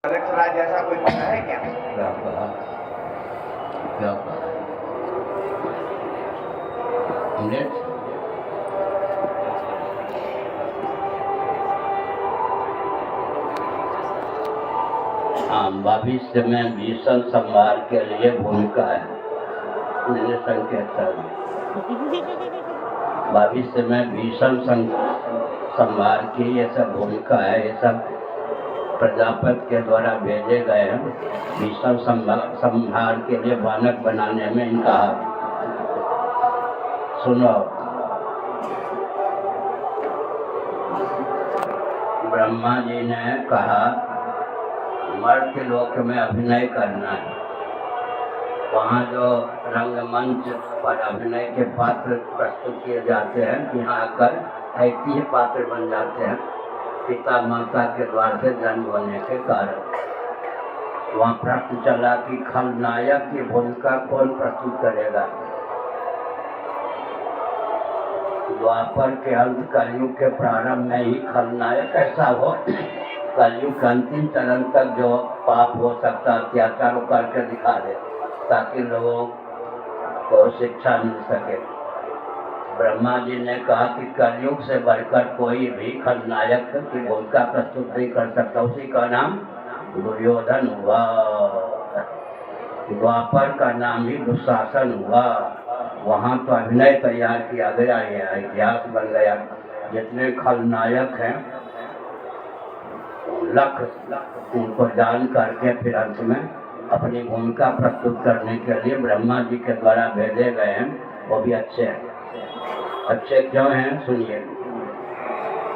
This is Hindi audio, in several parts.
राज ऐसा कोई पता है क्या? क्या कहा? क्या कहा? नेट भविष्य में भीषण संहार के लिए भूमिका है। मैंने संकेत भविष्य में भीषण संहार की ये सब भूमिका है। ये सब प्रजापति के द्वारा भेजे गए हैं भीषण संहार के लिए बानक बनाने में इनका हाथ। सुनो, ब्रह्मा जी ने कहा मर्त्य लोक में अभिनय करना है। वहाँ जो रंगमंच पर अभिनय के पात्र प्रस्तुत किए जाते हैं, यहाँ आकर ऐतिह्य पात्र बन जाते हैं पिता माता के द्वार से जन्म होने के कारण। वहाँ प्रश्न चला कि खलनायक की भूमिका कौन प्रस्तुत करेगा। द्वापर के अंत कलयुग के प्रारंभ में ही खलनायक ऐसा हो, कलयुग के अंतिम चरण तक जो पाप हो सकता अत्याचार करके दिखा दे ताकि लोगों को शिक्षा मिल सके। ब्रह्मा जी ने कहा कि कलयुग से बढ़कर कोई भी खलनायक की भूमिका प्रस्तुत नहीं कर सकता। उसी का नाम दुर्योधन हुआ। द्वापर का नाम ही दुशासन हुआ। वहाँ तो अभिनय तैयार किया गया है, इतिहास बन गया। जितने खलनायक हैं लख उनको जान करके फिर अंत में अपनी भूमिका प्रस्तुत करने के लिए ब्रह्मा जी के द्वारा भेजे गए हैं। वो भी अच्छे हैं। अच्छे क्यों हैं सुनिए।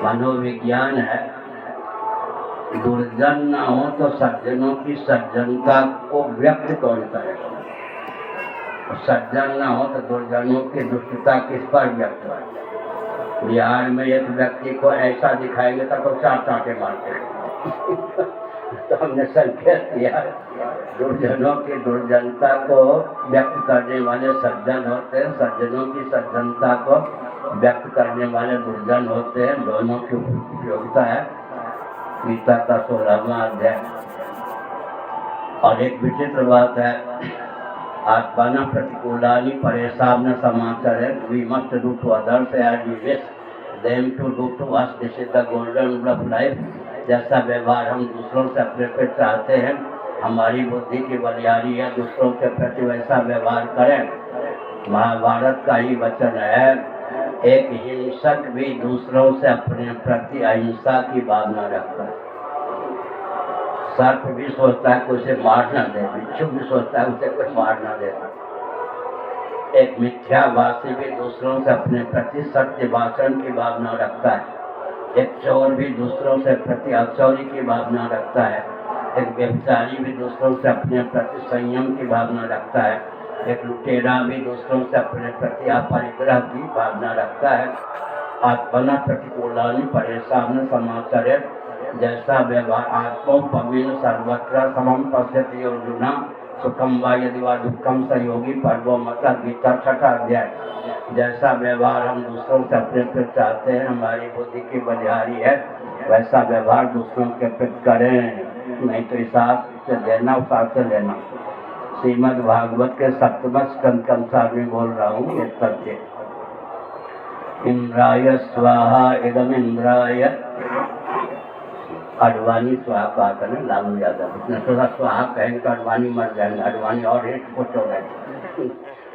मनोविज्ञान है, दुर्जन न हो तो सज्जनों की सज्जनता को व्यक्त कौन करेगा। सज्जन न हो तो दुर्जनों की दुष्टता किस पर व्यक्त हो। बिहार में एक व्यक्ति को ऐसा दिखाएंगे तो 4 चांटे मारते हैं। तो हमने संकेत किया दुर्जनों की दुर्जनता को व्यक्त करने वाले सज्जन होते हैं, सज्जनों की सज्जनता को व्यक्त करने वाले दुर्जन होते हैं। दोनों की उपयोगिता है गीता का 16वां अध्याय। और एक विचित्र बात है, आत्माना प्रतिकूलानि परेशान समाचार है। We must do to others as we wish them to do to us. This is the golden rule of life. जैसा व्यवहार हम दूसरों से अपने पे चाहते हैं, हमारी बुद्धि की बलिहारी है दूसरों के प्रति वैसा व्यवहार करें। महाभारत का ही वचन है, एक हिंसक भी दूसरों से अपने प्रति अहिंसा की भावना रखता है। सर्प भी सोचता है कि उसे मार न दे, बिच्छू भी सोचता है उसे कोई मार न दे। एक मिथ्याभाषी भी दूसरों से अपने प्रति सत्य भाषण की भावना रखता है। एक चोर भी दूसरों से प्रति अचौरी की भावना रखता है। एक व्यभिचारी भी दूसरों से अपने प्रति संयम की भावना रखता है। एक लुटेरा भी दूसरों से अपने प्रति अपरिग्रह की भावना रखता है। आत्मना प्रतिकूलानि परेशान समाचार। जैसा व्यवहार आत्मोपवीन सर्वत्र समम पश्यति अर्जुन सुखम वा यदि वा दुखम स योगी पर्वो मत। गीता 6वां अध्याय। जैसा व्यवहार हम दूसरों से अपने प्रति चाहते हैं, हमारी बुद्धि की बलिहारी है, वैसा व्यवहार दूसरों के प्रति करें, नहीं तो हिसाब से देना उसाब से लेना। श्रीमद् भागवत के 7वें स्कंद के अनुसार में बोल रहा हूँ ये तथ्य। इंद्राय स्वाहा इदम इंद्राय। अडवाणी स्वाहा कहा था ना लालू यादव। उसने सोचा स्वाहा कहेंगे तो अडवाणी मर जाएंगे, अडवाणी और एक कुछ हो गए।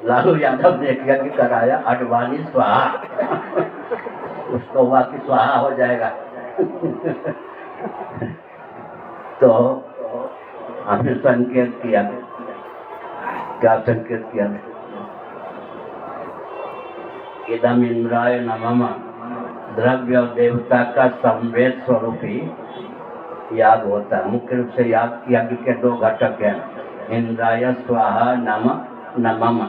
लालू यादव ने यज्ञ कराया अडवाणी स्वाहा। उसको हुआ कि स्वाहा हो जाएगा। तो हमने संकेत किया। क्या संकेत किया? इदम इंद्राय नमः। द्रव्य और देवता का संवेद स्वरूप ही याग होता है। मुख्य रूप से यज्ञ के 2 घटक हैं, इंद्राय स्वाहा नमः।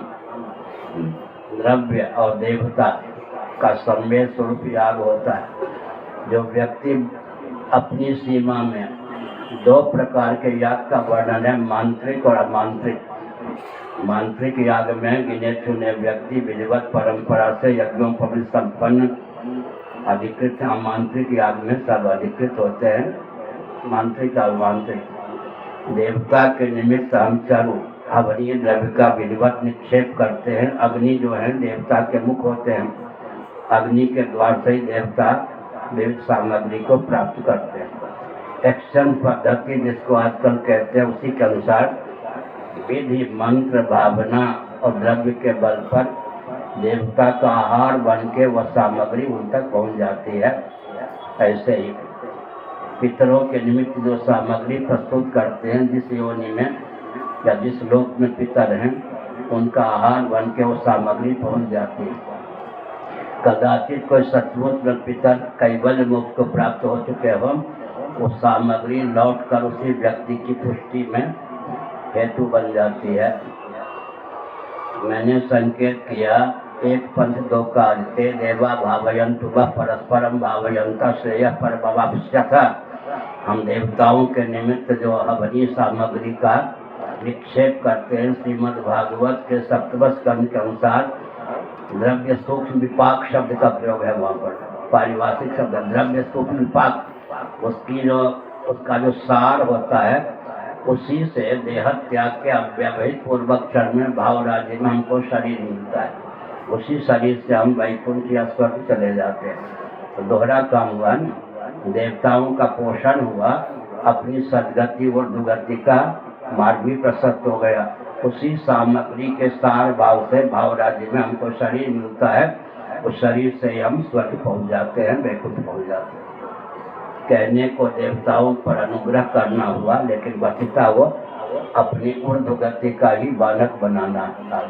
द्रव्य और देवता का संवेद स्वरूप याग होता है। जो व्यक्ति अपनी सीमा में 2 प्रकार के याग का वर्णन है, मांत्रिक और अमांत्रिक। मांत्रिक याग में गिने चुने व्यक्ति विधिवत परंपरा से यज्ञों पर संपन्न अधिकृत हैं। अमांत्रिक याग में सब अधिकृत होते हैं, मांत्रिक और अमांत्रिक। देवता के निमित्त हम चारों हवनीय द्रव्य का विधिवत निक्षेप करते हैं। अग्नि जो है देवता के मुख होते हैं, अग्नि के द्वार से ही देवता विविध सामग्री को प्राप्त करते हैं। एक्शन पद्धति जिसको आजकल कहते हैं, उसी के अनुसार विधि मंत्र भावना और द्रव्य के बल पर देवता का आहार बन के वह सामग्री उन तक पहुँच जाती है। ऐसे ही पितरों के निमित्त जो सामग्री प्रस्तुत करते हैं, जिस योनि में या जिस लोक में पितर हैं, उनका आहार बन के वो सामग्री पहुंच जाती है। कदाचित कोई सचमुच में पितर कैवल्य मोक्ष को प्राप्त हो चुके हो, वो सामग्री लौटकर उसी व्यक्ति की पुष्टि में हेतु बन जाती है। मैंने संकेत किया, एक पंथ दो कार्य, ते देवा भावयन्तु वह परस्परम भावयन्ता श्रेय परमवाप्स्यथ। हम देवताओं के निमित्त जो हवनीय सामग्री का निक्षेप करते हैं, श्रीमद् भागवत के सप्तम स्कंध के अनुसार द्रव्य सूक्ष्म विपाक शब्द का प्रयोग है। वहाँ पर पारिभाषिक शब्द द्रव्य सूक्ष्म विपाक, उसका जो सार होता है, उसी से देह त्याग के अव्यवहित पूर्वक क्षण में भाव राज्य में हमको शरीर मिलता है। उसी शरीर से हम वैकुंठ या स्वर्ग चले जाते हैं। तो दोहरा काम हुआ न, देवताओं का पोषण हुआ, अपनी सदगति और दुर्गति का मार्ग भी प्रशस्त हो गया। उसी सामग्री के सार भाव से भाव राज्य में हमको शरीर मिलता है, उस शरीर से हम स्वर्ग पहुंच जाते हैं, वैकुंठ पहुंच जाते हैं। कहने को देवताओं पर अनुग्रह करना हुआ, लेकिन वस्तुतः वो अपनी ऊर्ध्व गति का ही बालक बनाना था।